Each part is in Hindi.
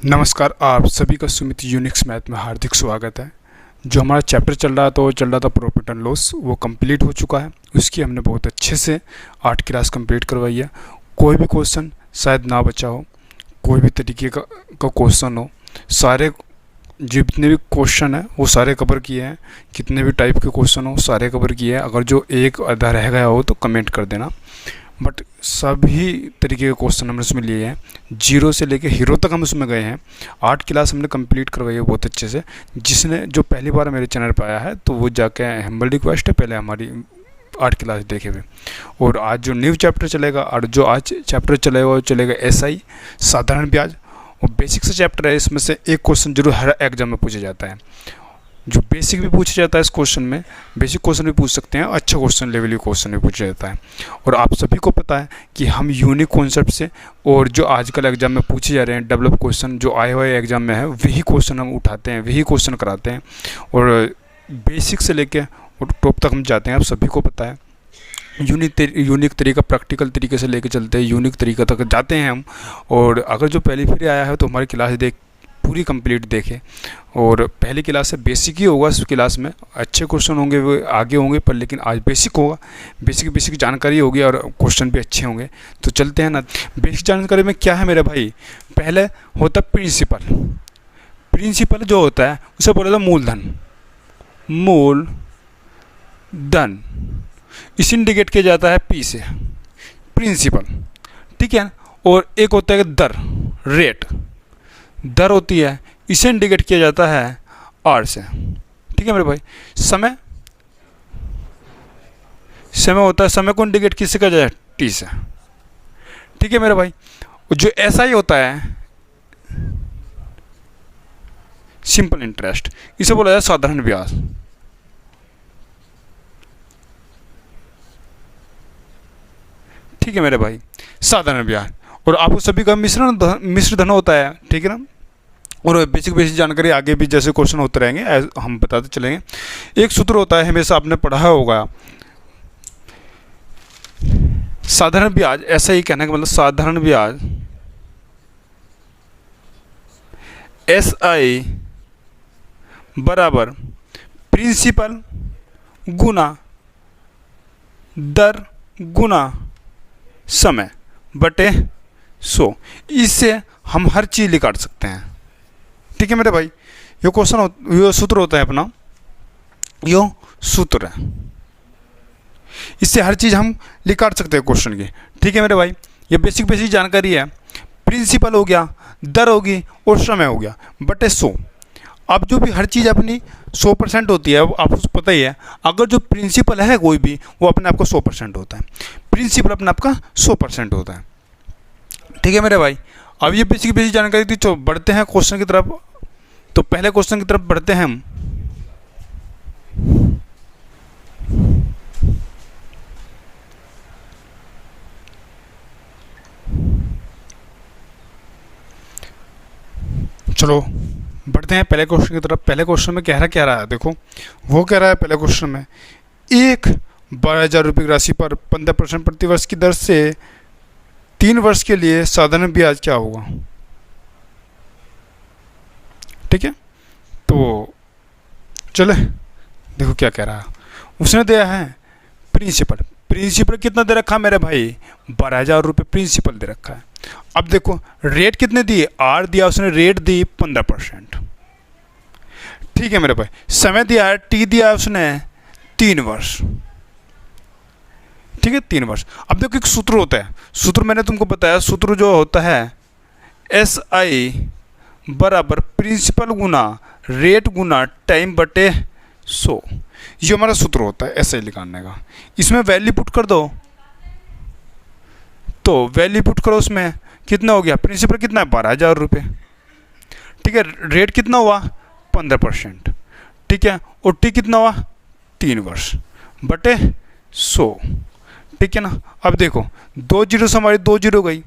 नमस्कार, आप सभी का सुमित यूनिक्स मैथ में हार्दिक स्वागत है। जो हमारा चैप्टर चल रहा था वो चल रहा था प्रॉफिट एंड लॉस, वो कंप्लीट हो चुका है। उसकी हमने बहुत अच्छे से 8 क्लास कंप्लीट करवाई है। कोई भी क्वेश्चन शायद ना बचा हो, कोई भी तरीके का क्वेश्चन हो, सारे जितने भी क्वेश्चन हैं वो सारे कवर किए हैं। कितने भी टाइप के क्वेश्चन हो सारे कवर किए हैं। अगर जो एक आधा रह गया हो तो कमेंट कर देना, बट सभी तरीके के क्वेश्चन हमने उसमें लिए हैं। जीरो से लेके हीरो तक हम उसमें गए हैं। 8 क्लास हमने कंप्लीट करवाई है बहुत अच्छे से। जिसने जो पहली बार मेरे चैनल पर आया है तो वो जाके हम्बल रिक्वेस्ट है, पहले हमारी 8 क्लास देखे हुए। और आज जो न्यू चैप्टर चलेगा और जो आज चैप्टर चलेगा वो चलेगा SI साधारण ब्याज। और बेसिक से चैप्टर है, इसमें से एक क्वेश्चन जरूर हर एग्जाम में पूछा जाता है। जो बेसिक भी पूछा जाता है इस क्वेश्चन में, बेसिक क्वेश्चन भी पूछ सकते हैं, अच्छा क्वेश्चन लेवल के क्वेश्चन भी पूछा जाता है। और आप सभी को पता है कि हम यूनिक कॉन्सेप्ट से और जो आजकल एग्जाम में पूछे जा रहे हैं डेवलप क्वेश्चन जो आए हुए एग्जाम में है वही क्वेश्चन हम उठाते हैं, वही क्वेश्चन कराते हैं। और बेसिक से लेके और टॉप तक हम जाते हैं, आप सभी को पता है। यूनिक तरीका प्रैक्टिकल तरीके से लेके चलते हैं, यूनिक तरीका तक जाते हैं हम। और अगर जो पहली फिर आया है तो हमारी क्लास पूरी कंप्लीट देखे। और पहली क्लास से बेसिक ही होगा, इस क्लास में अच्छे क्वेश्चन होंगे वो आगे होंगे, पर लेकिन आज बेसिक होगा। बेसिक जानकारी होगी और क्वेश्चन भी अच्छे होंगे। तो चलते हैं ना। बेसिक जानकारी में क्या है मेरे भाई, पहले होता है प्रिंसिपल जो होता है उसे बोला था मूलधन। इसे इंडिकेट किया जाता है P से, प्रिंसिपल, ठीक है। और एक होता है रेट, दर होती है, इसे इंडिकेट किया जाता है R से, ठीक है मेरे भाई। समय होता है, समय को इंडिकेट किससे किया जाए, T से, ठीक है मेरे भाई। जो SI होता है सिंपल इंटरेस्ट, इसे बोला जाए साधारण ब्याज, ठीक है मेरे भाई, साधारण ब्याज। और आपको सभी का मिश्र धन होता है, ठीक है ना। और बेसिक जानकारी आगे भी जैसे क्वेश्चन होते रहेंगे हम बताते चलेंगे। एक सूत्र होता है, हमेशा आपने पढ़ा होगा, साधारण ब्याज। ऐसा ही कहने का मतलब साधारण ब्याज SI बराबर प्रिंसिपल गुना दर गुना समय बटे 100। इससे हम हर चीज़ निकाल सकते हैं, ठीक है मेरे भाई। ये ये सूत्र होता है अपना, यो सूत्र है। इससे हर चीज़ हम निकाल सकते हैं क्वेश्चन की, ठीक है मेरे भाई। ये बेसिक जानकारी है। प्रिंसिपल हो गया, दर होगी और समय हो गया बटे 100। अब जो भी हर चीज़ अपनी 100% होती है, आपको पता ही है। अगर जो प्रिंसिपल है कोई भी, वो अपने आप को 100% होता है। प्रिंसिपल अपने आप का 100% होता है, ठीक है मेरे भाई। अब ये बेसिक जानकारी थी। तो बढ़ते हैं क्वेश्चन की तरफ। तो पहले क्वेश्चन की तरफ बढ़ते हैं हम। चलो बढ़ते हैं पहले क्वेश्चन की तरफ। पहले क्वेश्चन में क्या रहा है देखो। वो कह रहा है पहले क्वेश्चन में, एक 12,000 रुपये की राशि पर 15% प्रतिवर्ष की दर से 3 वर्ष के लिए साधारण ब्याज क्या होगा, ठीक है। तो चले देखो क्या कह रहा है। उसने दिया है प्रिंसिपल कितना दे रखा है मेरे भाई, 12,000 रुपये प्रिंसिपल दे रखा है। अब देखो रेट कितने दिए, R दिया उसने, रेट दी 15%, ठीक है मेरे भाई। समय दिया है, T दिया उसने 3 वर्ष, ठीक है 3 वर्ष। अब देखो एक सूत्र होता है, सूत्र मैंने तुमको बताया, सूत्र जो होता है SI बराबर प्रिंसिपल गुना रेट गुना टाइम बटे 100। ये हमारा सूत्र होता है SI निकालने का। इसमें वैल्यू पुट कर दो, तो वैल्यू पुट करो, उसमें कितना हो गया, प्रिंसिपल कितना है 12,000 रुपये, ठीक है। रेट कितना हुआ 15%, ठीक है। और T कितना हुआ 3 वर्ष बटे 100, ठीक है ना। अब देखो 2 जीरो से हमारी 2 जीरो गई,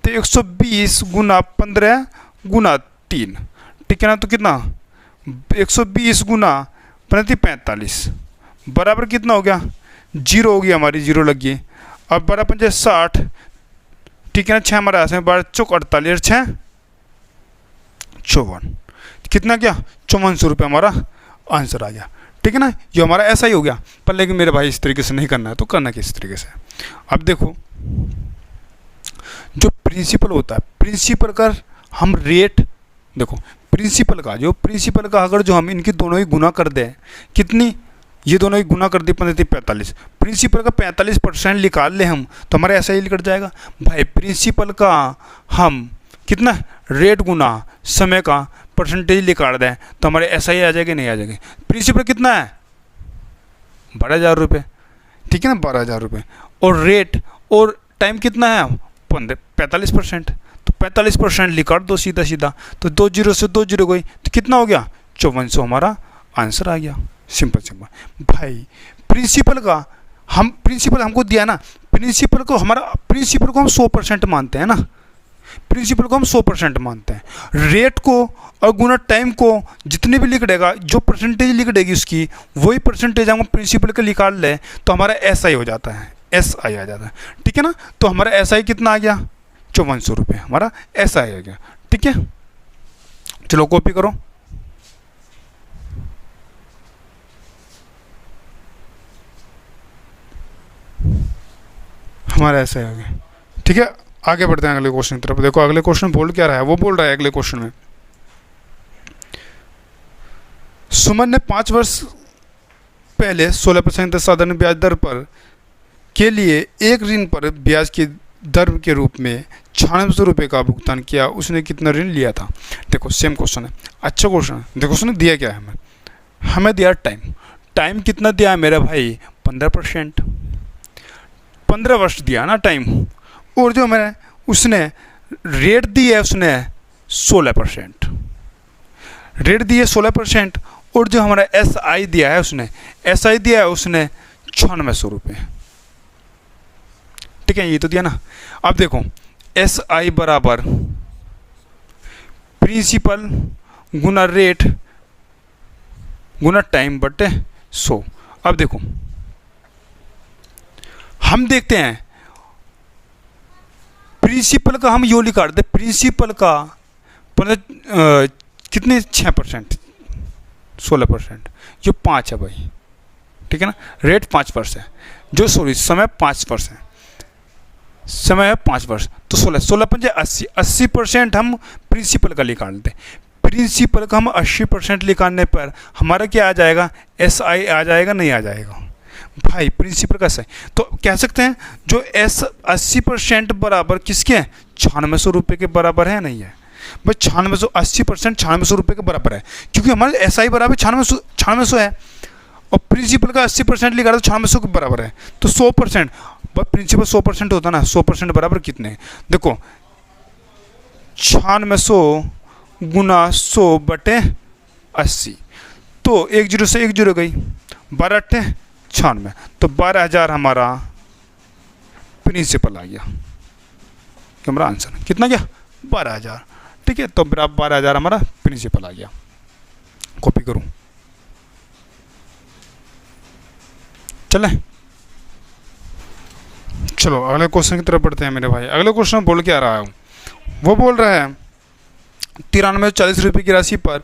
तो 120 गुना 15 गुना 3, ठीक है ना। तो कितना 120 गुना 45 बराबर कितना हो गया, 0 हो गया, हमारी 0 लग गई। अब 12 पंजे 60, ठीक है ना। 6 हमारे हाथ में, 12 चौक 48, 6 54, कितना क्या 5400 रुपये हमारा आंसर आ गया। ठीक है ना, ये हमारा ऐसा ही हो गया। पर लेकिन मेरे भाई इस तरीके से नहीं करना है, तो करना किस तरीके से। अब देखो जो प्रिंसिपल होता है, प्रिंसिपल का हम रेट देखो, प्रिंसिपल का अगर जो हम इनकी दोनों ही गुना कर दें, कितनी, ये दोनों ही गुना कर दी 45, प्रिंसिपल का 45% निकाल ले हम, तो हमारा ऐसा ही निकल जाएगा भाई। प्रिंसिपल का हम कितना रेट गुना समय का परसेंटेज निकाल दें, तो हमारे ऐसा ही आ जाएगा, नहीं आ जाएगा। प्रिंसिपल कितना है 12,000 रुपये, ठीक है ना, 12,000 रुपये, और रेट और टाइम कितना है 45%, तो 45% निकाल दो सीधा सीधा, तो 2 जीरो से 2 जीरो गई, तो कितना हो गया 5400, हमारा आंसर आ गया। सिंपल भाई। प्रिंसिपल हमको दिया ना, प्रिंसिपल को हम 100% मानते हैं ना, प्रिंसिपल को हम 100% मानते हैं। रेट को और गुना टाइम को जितने भी लिख देगा, जो परसेंटेज लिख देगी उसकी, वही परसेंटेज हम प्रिंसिपल का निकाल लें, तो हमारा SI हो जाता है, SI आ जाता है। ठीक है ना, तो हमारा SI कितना आ गया 5400 रुपये, हमारा SI आ गया। ठीक है, चलो कॉपी करो। हमारा ऐसा ही हो गया। ठीक है, आगे बढ़ते हैं अगले क्वेश्चन की तरफ। देखो अगले क्वेश्चन बोल क्या रहा है, वो बोल रहा है अगले क्वेश्चन में, सुमन ने 5 वर्ष पहले 16% साधारण ब्याज दर पर के लिए एक ऋण पर ब्याज की दर के रूप में 9600 रुपये का भुगतान किया। उसने कितना ऋण लिया था। देखो सेम क्वेश्चन है, अच्छा क्वेश्चन है। देखो उसने दिया क्या है, हमें दिया टाइम कितना दिया है मेरा भाई 15%, 15 वर्ष दिया ना टाइम, और जो मैंने उसने रेट दी है, उसने 16%, रेट दी है 16%, और जो हमारा SI दिया है उसने 9600 रुपये। ठीक है, ये तो दिया ना। अब देखो SI बराबर प्रिंसिपल गुना रेट गुना टाइम बटे 100। अब देखो हम देखते हैं प्रिंसिपल का हम यो निकाल दे, प्रिंसिपल का कितने 6%, 16%, जो 5 है भाई। ठीक है ना, रेट 5% है, जो सॉरी समय 5% है, समय है 5 वर्ष, तो 16 पंजे 80% हम प्रिंसिपल का निकालते हैं। प्रिंसिपल का हम 80% निकालने पर हमारा क्या आ जाएगा, SI आ जाएगा, नहीं आ जाएगा भाई प्रिंसिपल का सही। तो कह सकते हैं जो 80% बराबर किसके हैं 9600 रुपये के बराबर है, नहीं है भाई 9600, 80% 9600 रुपये के बराबर है, क्योंकि हमारे SI बराबर 9600 है, और प्रिंसिपल का 80% निकाला तो 9600 के बराबर है, तो 100%, बस प्रिंसिपल 100% होता ना, 100% बराबर कितने हैं, देखो 9600 गुना 100 बटे 80, तो 1 जीरो से 1 जीरो गई, 12 8 96, तो 12,000 हमारा प्रिंसिपल आ गया, हमारा आंसर कितना गया 12,000। ठीक है, तो 12,000 हमारा प्रिंसिपल आ गया। कॉपी करूं, चले चलो अगले क्वेश्चन की तरफ बढ़ते हैं मेरे भाई। अगले क्वेश्चन बोल के आ रहा है, वो बोल रहा है 9340 रुपये की राशि पर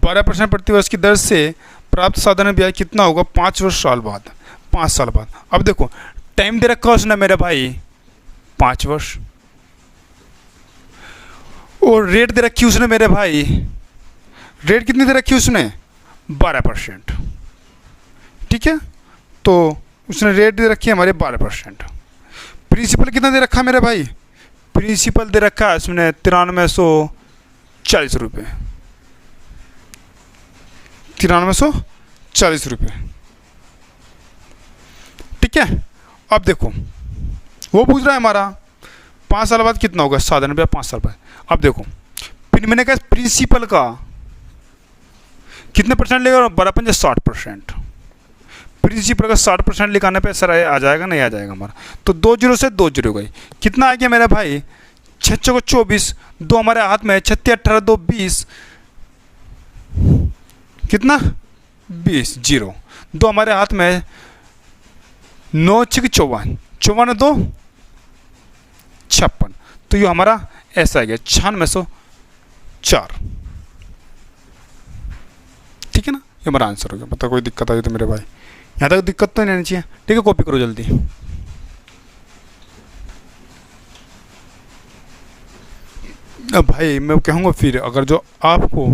12% प्रतिवर्ष की दर से प्राप्त साधारण ब्याज कितना होगा 5 साल बाद। अब देखो टाइम दे रखा उसने मेरे भाई 5 वर्ष, और रेट दे रखी उसने मेरे भाई, रेट कितनी दे रखी उसने 12%। ठीक है, तो उसने रेट दे रखी है हमारे 12%। प्रिंसिपल कितना दे रखा है मेरे भाई, प्रिंसिपल दे रखा है उसने 9340 रुपये, 9340 रुपये। ठीक है, अब देखो वो पूछ रहा है हमारा 5 साल बाद कितना होगा साधारण ब्याज 5 साल बाद। अब देखो मैंने कहा प्रिंसिपल का कितने परसेंट लेगा, 12 60%, प्रिंसिपल का 60% लिखाने पे सर आ जाएगा, नहीं आ जाएगा हमारा, तो 2 जीरो से 2 जीरो गई, कितना आ गया मेरा भाई 6 को 24, 2 हमारे हाथ में है, 36 18 2 20, कितना 20 जीरो, 2 हमारे हाथ में है, 9 6 54, 54 2 56, तो ये हमारा ऐसा आ गया 9604। ठीक है ना, ये हमारा आंसर हो गया। पता कोई दिक्कत आई तो मेरे भाई, यहाँ तक दिक्कत तो नहीं आनी चाहिए। ठीक है, कॉपी करो जल्दी। अब भाई मैं कहूँगा फिर, अगर जो आपको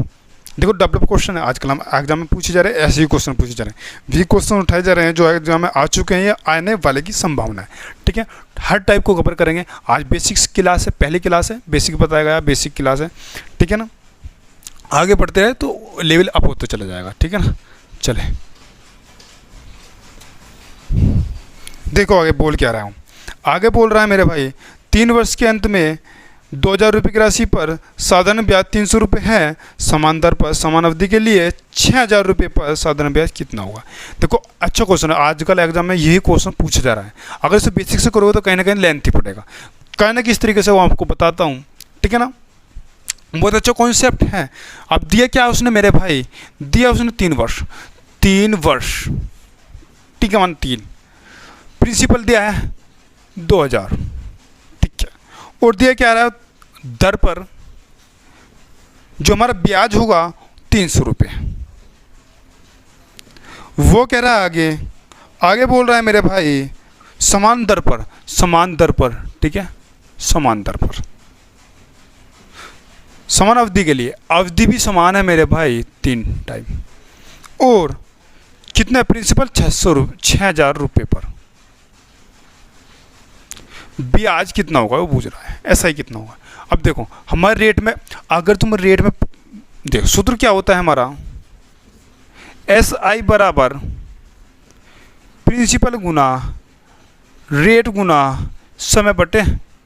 देखो डेवलप क्वेश्चन है, आजकल हम एग्जाम में पूछे जा रहे हैं, ऐसे ही क्वेश्चन पूछे जा रहे हैं, वी क्वेश्चन उठाए जा रहे हैं जो एग्जाम में आ चुके हैं या आने वाले की संभावना है। ठीक है, हर टाइप को कवर करेंगे। आज बेसिक्स क्लास है, पहली क्लास है, बेसिक बताया गया, बेसिक क्लास है। ठीक है ना, आगे बढ़ते रहे तो लेवल अप होते चला जाएगा। ठीक है ना, चले देखो आगे बोल क्या रहा हूँ। आगे बोल रहा है मेरे भाई, 3 वर्ष के अंत में 2000 रुपये की राशि पर साधारण ब्याज 300 रुपये है, समान दर पर समान अवधि के लिए 6000 रुपये पर साधारण ब्याज कितना होगा। देखो अच्छा क्वेश्चन है, आजकल एग्जाम में यही क्वेश्चन पूछा जा रहा है। अगर इसे बेसिक से करोगे तो कहीं ना कहीं लेंथ ही पड़ेगा, कहीं ना किस तरीके से वो आपको बताता हूँ। ठीक है ना, बहुत अच्छा कॉन्सेप्ट है। अब दिया क्या उसने मेरे भाई, दिया उसने 3 वर्ष, 3 वर्ष। ठीक है, मान 3, प्रिंसिपल दिया है 2000। ठीक है, और दिया क्या रहा है, दर पर जो हमारा ब्याज होगा 300 रुपये। वो कह रहा है आगे, आगे बोल रहा है मेरे भाई समान दर पर, समान दर पर। ठीक है, समान दर पर समान अवधि के लिए, अवधि भी समान है मेरे भाई 3 टाइम, और कितना प्रिंसिपल 6000 रुपये पर ब्याज कितना होगा वो पूछ रहा है, ऐसा ही कितना होगा। अब देखो हमारे रेट में, अगर तुम रेट में देखो, सूत्र क्या होता है हमारा, SI बराबर प्रिंसिपल गुना रेट गुना समय बटे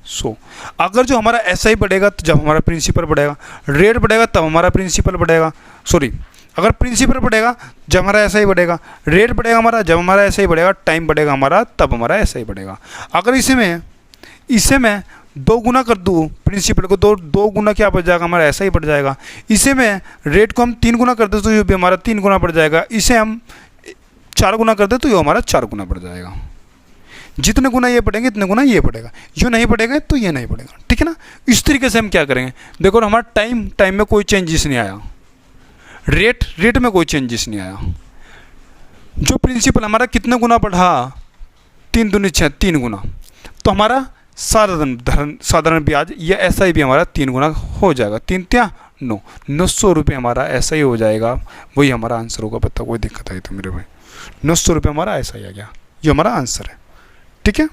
100। अगर जो हमारा SI बढ़ेगा तो जब हमारा प्रिंसिपल बढ़ेगा, रेट बढ़ेगा तब हमारा प्रिंसिपल बढ़ेगा, सॉरी अगर प्रिंसिपल बढ़ेगा जब हमारा SI बढ़ेगा, रेट बढ़ेगा हमारा जब हमारा SI बढ़ेगा, टाइम बढ़ेगा हमारा तब हमारा SI बढ़ेगा। अगर इसे मैं 2 गुना कर दूँ प्रिंसिपल को, 2 गुना क्या बढ़ जाएगा हमारा, SI बढ़ जाएगा। इसे मैं रेट को हम 3 गुना कर दे तो ये भी हमारा 3 गुना बढ़ जाएगा। इसे हम 4 गुना कर दे तो ये हमारा 4 गुना बढ़ जाएगा। जितने गुना ये बढ़ेंगे इतने गुना ये बढ़ेगा, जो नहीं बढ़ेगा तो ये नहीं बढ़ेगा। ठीक है ना, इस तरीके से हम क्या करेंगे, देखो हमारा टाइम में कोई चेंजेस नहीं आया, रेट में कोई चेंजेस नहीं आया। जो प्रिंसिपल हमारा कितने गुना बढ़ा, 3 दूनी 6, 3 गुना, तो हमारा साधारण ब्याज या SI भी हमारा 3 गुना हो जाएगा। 3 त्या 9, 900 रुपये हमारा SI हो जाएगा, वही हमारा आंसर होगा। पता कोई दिक्कत आई तो मेरे भाई, 900 रुपये हमारा SI आ गया, ये हमारा आंसर है। ठीक है,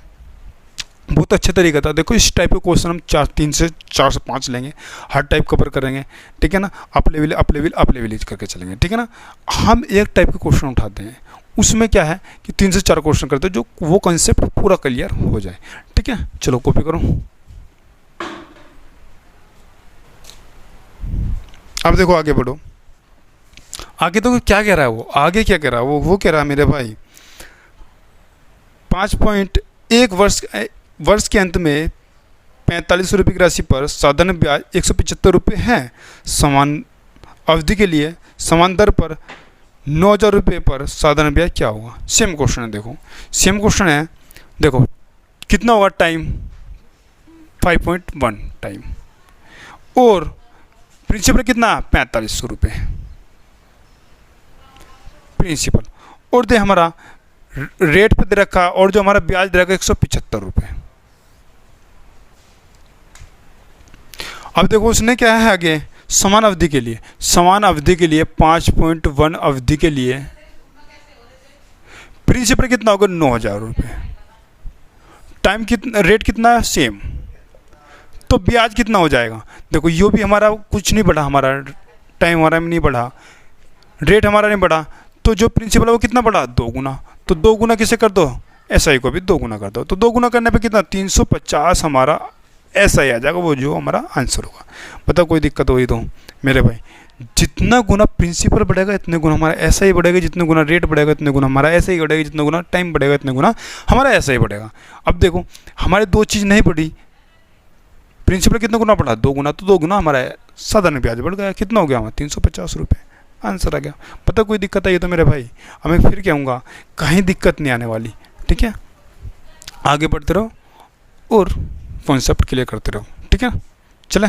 बहुत अच्छे तरीका था। देखो इस टाइप के क्वेश्चन हम 3 से 4 से 5 लेंगे, हर टाइप कवर करेंगे। ठीक है ना, अप लेवल करके चलेंगे। ठीक है ना, हम एक टाइप के क्वेश्चन उठाते हैं, उसमें क्या है कि 3 से 4 क्वेश्चन करते हैं जो वो कंसेप्ट पूरा क्लियर हो जाए। ठीक है, चलो कॉपी करो। अब देखो आगे बढ़ो, आगे तो क्या कह रहा है वो, आगे क्या कह रहा है वो कह रहा है मेरे भाई 5.1 वर्ष के अंत में 45 रुपये की राशि पर साधारण ब्याज 175 रुपये है, समान अवधि के लिए समान दर पर 9000 रुपये पर साधारण ब्याज क्या होगा। सेम क्वेश्चन है, देखो सेम क्वेश्चन है। देखो कितना होगा टाइम, 5.1 टाइम, और प्रिंसिपल कितना 4500 रुपये प्रिंसिपल, और दे हमारा रेट पे दे रखा और जो हमारा ब्याज दे रखा 175 रुपये। अब देखो उसने क्या है आगे, समान अवधि के लिए, 5.1 अवधि के लिए प्रिंसिपल कितना होगा 9000 रुपये, टाइम कितना, रेट कितना सेम, तो ब्याज कितना हो जाएगा। देखो यो भी हमारा कुछ नहीं बढ़ा, हमारा टाइम हमारा नहीं बढ़ा, रेट हमारा नहीं बढ़ा, तो जो प्रिंसिपल है वो कितना बढ़ा 2 गुना, तो 2 गुना किसे कर दो, SI को भी 2 गुना कर दो, तो 2 गुना करने पे कितना 350 हमारा SI आ जाएगा, वो जो हमारा आंसर होगा। पता कोई दिक्कत हुई तो मेरे भाई, जितना गुना प्रिंसिपल बढ़ेगा इतने गुना हमारा SI बढ़ेगा, जितने गुना रेट बढ़ेगा इतने गुना हमारा SI बढ़ेगा, जितना गुना टाइम बढ़ेगा इतने गुना हमारा SI बढ़ेगा। अब देखो हमारे 2 चीज़ नहीं बढ़ी, प्रिंसिपल कितना गुना बढ़ा 2 गुना, तो 2 गुना हमारा साधारण ब्याज बढ़ गया, कितना हो गया हमारा 350 रुपये, आंसर आ गया। पता कोई दिक्कत आई तो मेरे भाई, हमें फिर कहूँगा कहीं दिक्कत नहीं आने वाली। ठीक है, आगे बढ़ते रहो और कॉन्सेप्ट क्लियर करते रहो। ठीक है, चलें।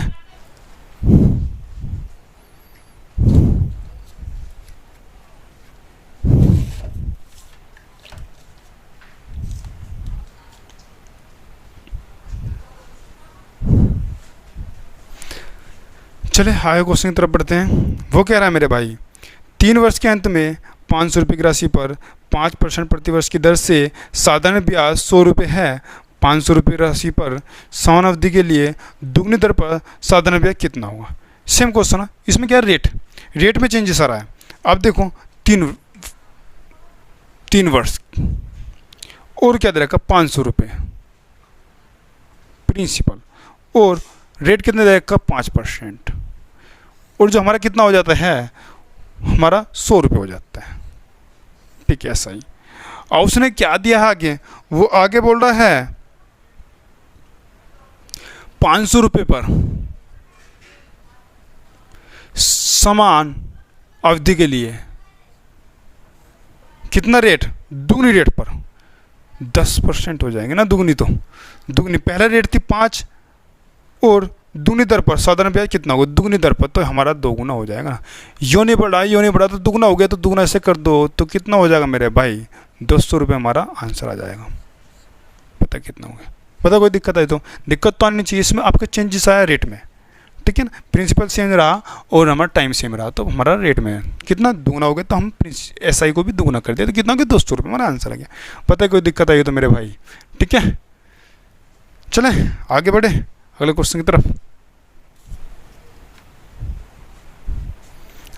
चले आगे क्वेश्चन की तरफ बढ़ते हैं। वो कह रहा है मेरे भाई, 3 वर्ष के अंत में 500 रुपये की राशि पर 5% प्रतिवर्ष की दर से साधारण ब्याज 100 रुपये है। 500 रुपये राशि पर समान अवधि के लिए दुगनी दर पर साधारण ब्याज कितना होगा। सेम क्वेश्चन है, इसमें क्या है, रेट में चेंजेस आ रहा है। अब देखो 3 वर्ष और क्या दे रखा, 500 रुपये प्रिंसिपल, और रेट कितने दे रखा, 5%, और जो हमारा कितना हो जाता है, हमारा 100 रुपये हो जाता है। ठीक है, ऐसा ही। और उसने क्या दिया है आगे, वो आगे बोल रहा है 500 रुपये पर समान अवधि के लिए कितना रेट, दुगनी रेट पर 10% हो जाएंगे ना, दुगनी तो दुगनी, पहला रेट थी 5 और दुगनी दर पर साधारण ब्याज कितना होगा, दुगनी दर पर, तो हमारा 2 गुना हो जाएगा ना। यो नहीं बढ़ा तो दुगना हो गया, तो दुगना ऐसे कर दो तो कितना हो जाएगा मेरे भाई, 200 रुपये हमारा आंसर आ जाएगा। पता कितना हो गया, पता कोई दिक्कत है तो दिक्कत तो आनी चाहिए। इसमें आपका चेंजेस आया रेट में, ठीक है ना, प्रिंसिपल सेम रहा और हमारा टाइम सेम रहा, तो हमारा रेट में कितना दुगना हो गया, तो हम SI को भी दुगना कर दिया, तो कितना हो गया, 200 रुपये हमारा आंसर आ गया। पता है कोई दिक्कत आई तो मेरे भाई, ठीक है। चलें आगे बढ़े अगले क्वेश्चन की तरफ।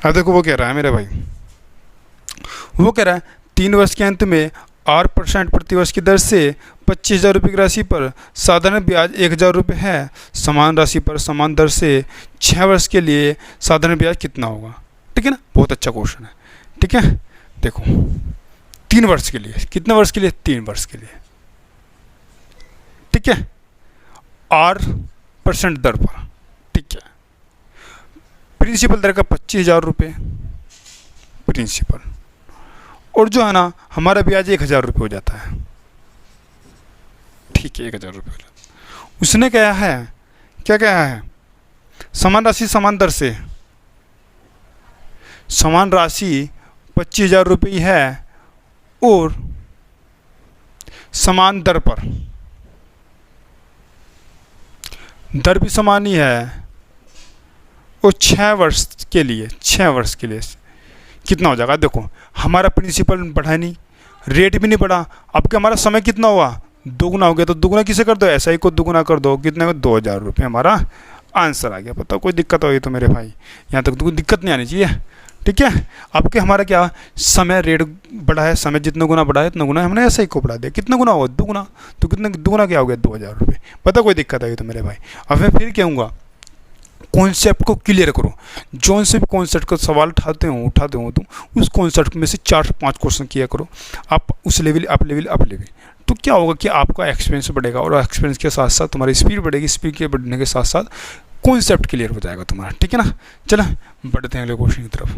अब देखो वो कह रहा है मेरे भाई, वो कह रहा है 3 वर्ष के अंत में 8% प्रतिवर्ष की दर से 25,000 रुपये की राशि पर साधारण ब्याज 1,000 रुपये है। समान राशि पर समान दर से 6 वर्ष के लिए साधारण ब्याज कितना होगा। ठीक है ना, बहुत अच्छा क्वेश्चन है। ठीक है, देखो 3 वर्ष के लिए, कितने वर्ष के लिए, 3 वर्ष के लिए। ठीक है, 8% दर पर, ठीक है, प्रिंसिपल दर का 25,000 रुपये प्रिंसिपल, और जो है ना हमारा ब्याज 1,000 रुपये हो जाता है। ठीक है, 1,000 रुपये हो जाता है। उसने कहा है, क्या कहा है, समान राशि समान दर से, समान राशि 25,000 रुपये है और समान दर पर, दर भी समान ही है, और 6 वर्ष के लिए, 6 वर्ष के लिए कितना हो जाएगा। देखो हमारा प्रिंसिपल बढ़ा नहीं, रेट भी नहीं बढ़ा, अब क्या हमारा समय कितना हुआ, दुगना हो गया, तो दुगना किसे कर दो, SI को दुगना कर दो, कितने को, 2,000 रुपये हमारा आंसर आ गया। पता कोई दिक्कत होगी तो मेरे भाई, यहाँ तक तो दिक्कत नहीं आनी चाहिए। ठीक है, आपके हमारा क्या समय रेट बढ़ा है, समय जितना गुना बढ़ा है इतना गुना हमने SI को बढ़ा दिया, कितना गुना होगा, दुगना, तो कितना दुगना क्या हो गया, 2,000 रुपये। पता कोई दिक्कत आएगी तो मेरे भाई। अब मैं फिर कहूँगा कॉन्सेप्ट को क्लियर करो, जौन से भी कॉन्सेप्ट का सवाल उठाते हो तुम उस कॉन्सेप्ट में से 4 से 5 क्वेश्चन किया करो आप, उस लेवल अप लेवल, तो क्या होगा कि आपका एक्सपीरियंस बढ़ेगा, और एक्सपीरियंस के साथ साथ तुम्हारी स्पीड बढ़ेगी, स्पीड के बढ़ने के साथ साथ कॉन्सेप्ट क्लियर हो जाएगा तुम्हारा। ठीक है ना, चलो बढ़ते हैं अगले क्वेश्चन की तरफ।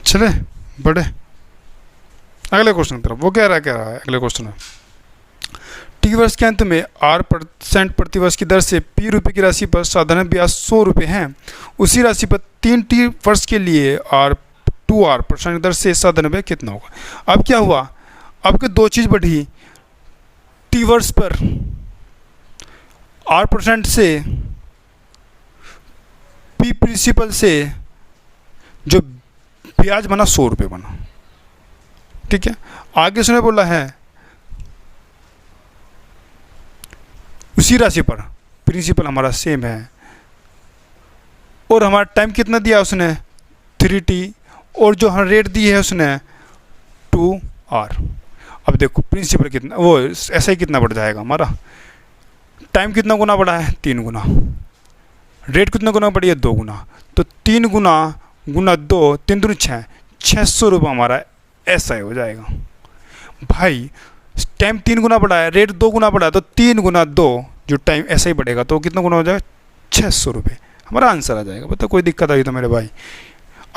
चले बढ़े अगले क्वेश्चन की तरफ। वो क्या रहा है अगले क्वेश्चन में, T वर्ष के अंत में 8% प्रतिवर्ष की दर से P रुपये की राशि पर साधारण ब्याज 100 रुपये है। उसी राशि पर 3 T वर्ष के लिए 2R% की दर से साधारण ब्याज कितना होगा। अब क्या हुआ, अब के 2 चीज़ बढ़ी, T वर्ष पर 8% से P प्रिंसिपल से जो ब्याज बना 100 रुपये बना। ठीक है, आगे उसने बोला है उसी राशि पर प्रिंसिपल हमारा सेम है, और हमारा टाइम कितना दिया उसने 3T, और जो हमारा रेट दी है उसने 2R। अब देखो प्रिंसिपल कितना, वो ऐसा ही कितना बढ़ जाएगा हमारा, टाइम कितना गुना बढ़ा है, 3 गुना, रेट कितना गुना बढ़ी है, 2 गुना, तो 3 गुना गुना 2, 3 दूनी 6, 600 रुपये हमारा SI हो जाएगा। भाई टाइम 3 गुना बढ़ा है, रेट 2 गुना बढ़ा है, तो 3 गुना 2 जो टाइम SI बढ़ेगा तो कितना गुना हो जाएगा, 600 रुपये हमारा आंसर आ जाएगा। बता कोई दिक्कत आई तो मेरे भाई,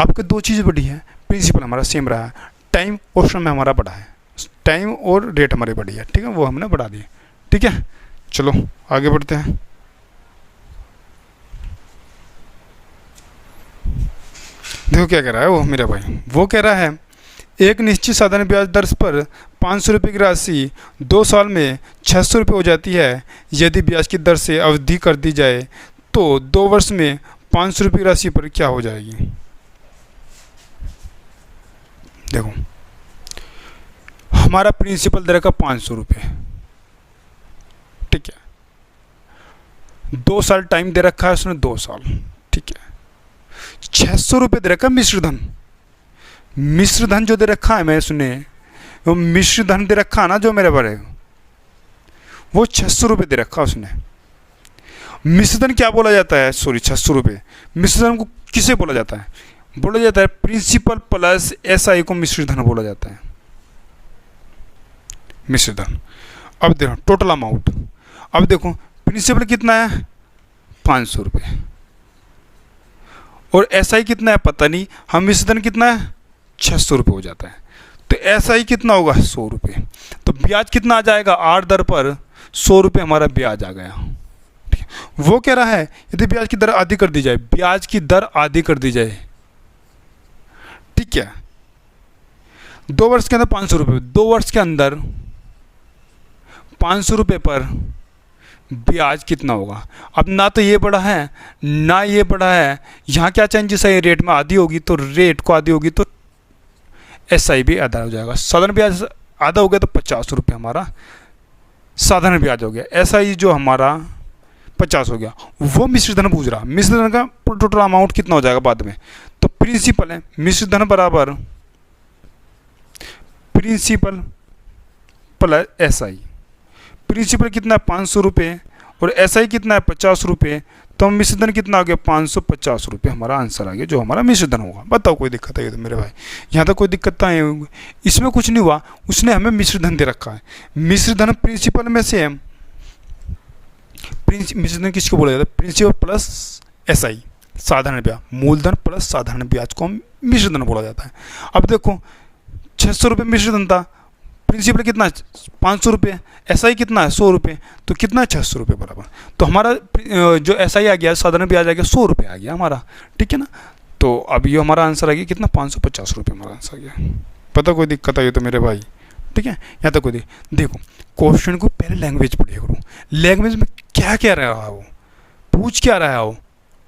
आपके दो चीज़ बढ़ी है, प्रिंसिपल हमारा सेम रहा है, टाइम और समय हमारा बढ़ा है, टाइम और रेट हमारी बढ़ी है, ठीक है, वो हमने बढ़ा दिए, ठीक है। चलो आगे बढ़ते हैं। देखो क्या कह रहा है वो मेरा भाई, वो कह रहा है एक निश्चित साधारण ब्याज दर पर 500 रुपये की राशि 2 साल में 600 रुपये हो जाती है। यदि ब्याज की दर से अवधि कर दी जाए तो 2 वर्ष में 500 रुपये की राशि पर क्या हो जाएगी। देखो हमारा प्रिंसिपल दे रखा 500 रुपये, ठीक है, 2 साल टाइम दे रखा है उसने, 2 साल, ठीक है। 600 रुपये दे रखा मिश्र धन, मिश्र धन जो दे रखा है मैं उसने, वो मिश्र धन दे रखा है ना जो मेरे बारे, वो 600 रुपये दे रखा उसने। मिश्र धन क्या बोला जाता है, सॉरी 600 रुपये, मिश्र धन को किसे बोला जाता है, बोला जाता है प्रिंसिपल प्लस एसआई को मिश्र धन बोला जाता है, मिश्र धन। अब देखो टोटल अमाउंट, अब देखो प्रिंसिपल कितना है 500 रुपये और एसआई कितना है पता नहीं, हम मिश्र धन कितना है 600 रुपये हो जाता है, तो एसआई कितना होगा 100 रुपये, तो ब्याज कितना आ जाएगा 8 दर पर 100 रुपये हमारा ब्याज आ गया, ठीक है। वो कह रहा है यदि ब्याज की दर आधी कर दी जाए, ब्याज की दर आधी कर दी जाए, ठीक है, 2 वर्ष के अंदर 500 रुपये, 2 वर्ष के अंदर 500 रुपये पर ब्याज कितना होगा। अब ना तो ये बढ़ा है ना ये बढ़ा है, यहाँ क्या चेंजेस है, रेट में आधी होगी तो रेट को आधी होगी तो एसआई भी आधा हो जाएगा। साधारण ब्याज आधा हो गया तो 50 रुपये हमारा साधारण ब्याज हो गया, एसआई जो हमारा 50 हो गया। वो मिश्र धन पूछ रहा, मिश्र धन का टोटल अमाउंट कितना हो जाएगा बाद में, तो प्रिंसिपल है मिश्र धन बराबर प्रिंसिपल प्लस एसआई। प्रिंसिपल कितना है 500 रुपये और एसआई कितना है 50 रुपये, तो हम मिश्र धन कितना आ गया 550 रुपये हमारा आंसर आ गया, जो हमारा मिश्र धन होगा। बताओ कोई दिक्कत है तो मेरे भाई, यहाँ तक कोई दिक्कत नहीं होगी, इसमें कुछ नहीं हुआ, उसने हमें मिश्र धन दे रखा है। मिश्र धन प्रिंसिपल में से है, मिश्र धन किसको बोला जाता है, प्रिंसिपल प्लस एसआई साधारण ब्याज, मूलधन प्लस साधारण ब्याज को हम मिश्र धन बोला जाता है। अब देखो 600 रुपये मिश्र धन था, प्रिंसिपल कितना है 500 रुपये, एसआई कितना है 100 रुपये, तो कितना है 600 रुपये बराबर, तो हमारा जो एसआई आ गया साधारण ब्याज आ गया 100 रुपये आ गया हमारा, ठीक है ना। तो अब ये हमारा आंसर आ गया कितना 550 रुपये हमारा आंसर आ गया। पता कोई दिक्कत आई तो मेरे भाई, ठीक है, यहाँ तक कोई देखो क्वेश्चन को पहले लैंग्वेज पढ़िए करो, लैंग्वेज में क्या क्या रहा हो, पूछ क्या रहा हो,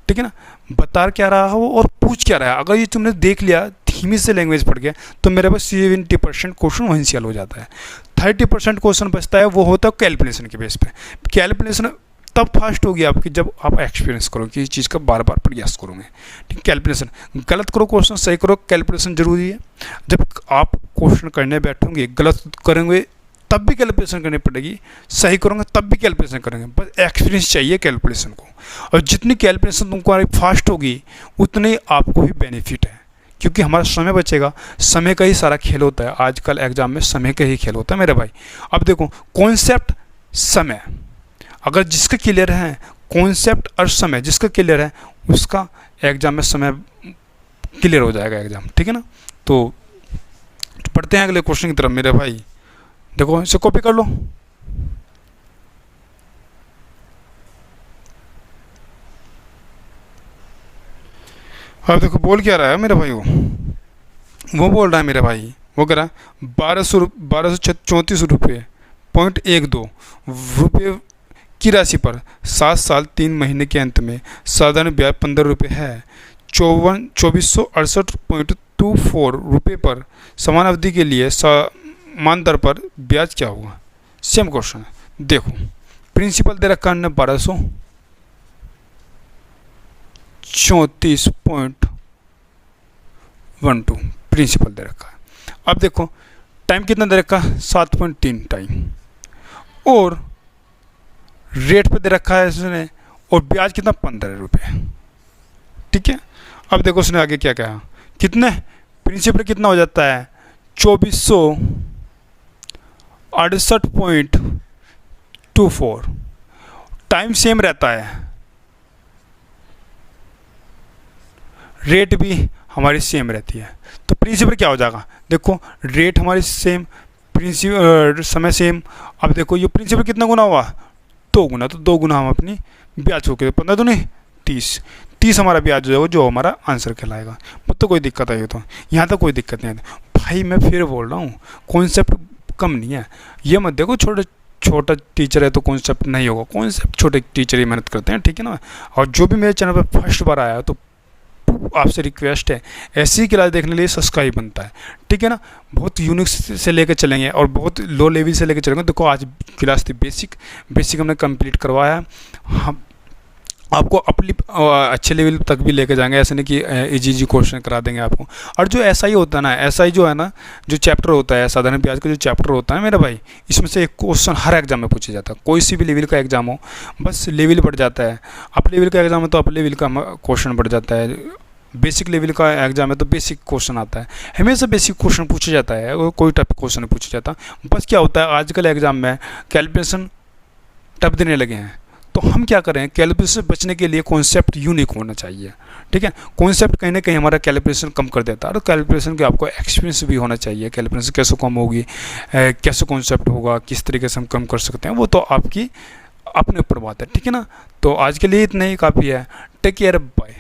ठीक है ना, बता क्या रहा हो और पूछ क्या रहा है। अगर ये तुमने देख लिया धीमी से लैंग्वेज पढ़ गया तो मेरे पास 70% क्वेश्चन वहीं से हल हो जाता है। 30% क्वेश्चन बचता है, वो होता है कैलकुलेशन के बेस पे। कैलकुलेशन तब फास्ट होगी आपकी जब आप एक्सपीरियंस करो कि इस चीज़ का बार बार प्रयास करोगे, ठीक। कैलकुलेशन गलत करो, क्वेश्चन सही करो, कैलकुलेशन जरूरी है। जब आप क्वेश्चन करने बैठोगे गलत करेंगे तब भी कैलकुलेशन करनी पड़ेगी, सही करोगे तब भी कैलकुलेशन करेंगे, बस एक्सपीरियंस चाहिए कैलकुलेशन को। और जितनी कैलकुलेशन तुमको फास्ट होगी उतने आपको भी बेनिफिट है, क्योंकि हमारा समय बचेगा। समय का ही सारा खेल होता है, आजकल एग्जाम में समय का ही खेल होता है मेरे भाई। अब देखो कॉन्सेप्ट समय, अगर जिसका क्लियर है कॉन्सेप्ट और समय जिसका क्लियर है उसका एग्जाम में समय क्लियर हो जाएगा एग्जाम, ठीक है ना। तो पढ़ते हैं अगले क्वेश्चन की तरफ मेरे भाई। देखो इसे कॉपी कर लो। अब देखो बोल क्या रहा है मेरा भाई, वो बोल रहा है मेरे भाई, वो कह रहा है 1234 रुपये .12 की राशि पर 7 साल 3 महीने के अंत में साधारण ब्याज 15 रुपये है। 2468.24 रुपये पर समान अवधि के लिए समान दर पर ब्याज क्या होगा। सेम क्वेश्चन है। देखो प्रिंसिपल दे रखा है 1234.12 प्रिंसिपल दे रखा है। अब देखो टाइम कितना दे रखा है 7.3 टाइम, और रेट पे दे रखा है इसने, और ब्याज कितना 15 रुपये, ठीक है। अब देखो उसने आगे क्या कहा, कितने प्रिंसिपल कितना हो जाता है 2468.24, टाइम सेम रहता है, रेट भी हमारी सेम रहती है। तो प्रिंसिपल क्या हो जाएगा, देखो रेट हमारी सेम, प्रिंसिपल समय सेम। अब देखो ये प्रिंसिपल कितना गुना हुआ, 2 गुना, तो 2 गुना हम अपनी ब्याज हो गए 15 दूनी 30, 30 हमारा ब्याज जो है जो हमारा आंसर कहलाएगा। तो कोई दिक्कत आई हो तो यहाँ तक कोई दिक्कत नहीं है भाई। मैं फिर बोल रहा हूँ कॉन्सेप्ट कम नहीं है, ये मत देखो छोटा टीचर है तो कॉन्सेप्ट नहीं होगा, कॉन्सेप्ट छोटे टीचर ही मेहनत करते हैं, ठीक है ना। और जो भी मेरे चैनल पर फर्स्ट बार आया तो आपसे रिक्वेस्ट है ऐसी क्लास देखने के लिए सब्सक्राइब बनता है, ठीक है ना। बहुत यूनिक से लेकर चलेंगे और बहुत लो लेवल से लेकर चलेंगे। देखो आज क्लास थी बेसिक हमने कंप्लीट करवाया, हम आपको अपनी अच्छे लेवल तक भी लेके जाएंगे, ऐसे नहीं कि इजी क्वेश्चन करा देंगे आपको। और जो एसआई होता है ना, एसआई जो है ना, जो चैप्टर होता है साधारण ब्याज का जो चैप्टर होता है मेरा भाई, इसमें से एक क्वेश्चन हर एग्जाम में पूछा जाता है। कोई सी भी लेवल का एग्जाम हो, बस लेवल बढ़ जाता है। अप लेवल का एग्जाम है तो अप लेवल का क्वेश्चन बढ़ जाता है, बेसिक लेवल का एग्जाम है तो बेसिक क्वेश्चन आता है। हमेशा बेसिक क्वेश्चन पूछा जाता है, कोई टफ क्वेश्चन नहीं पूछा जाता। बस क्या होता है आजकल एग्जाम में कैलकुलेशन टफ देने लगे हैं, तो हम क्या करें, कैलकुलेशन से बचने के लिए कॉन्सेप्ट यूनिक होना चाहिए, ठीक है। कॉन्सेप्ट कहीं ना कहीं हमारा कैलकुलेशन कम कर देता है, और कैलकुलेशन के आपको एक्सपीरियंस भी होना चाहिए, कैलकुलेशन कैसे कम होगी, कैसे कॉन्सेप्ट होगा, किस तरीके से हम कम कर सकते हैं, वो तो आपकी अपने ऊपर बात है, ठीक है ना। तो आज के लिए इतना ही काफ़ी है। Take care, bye.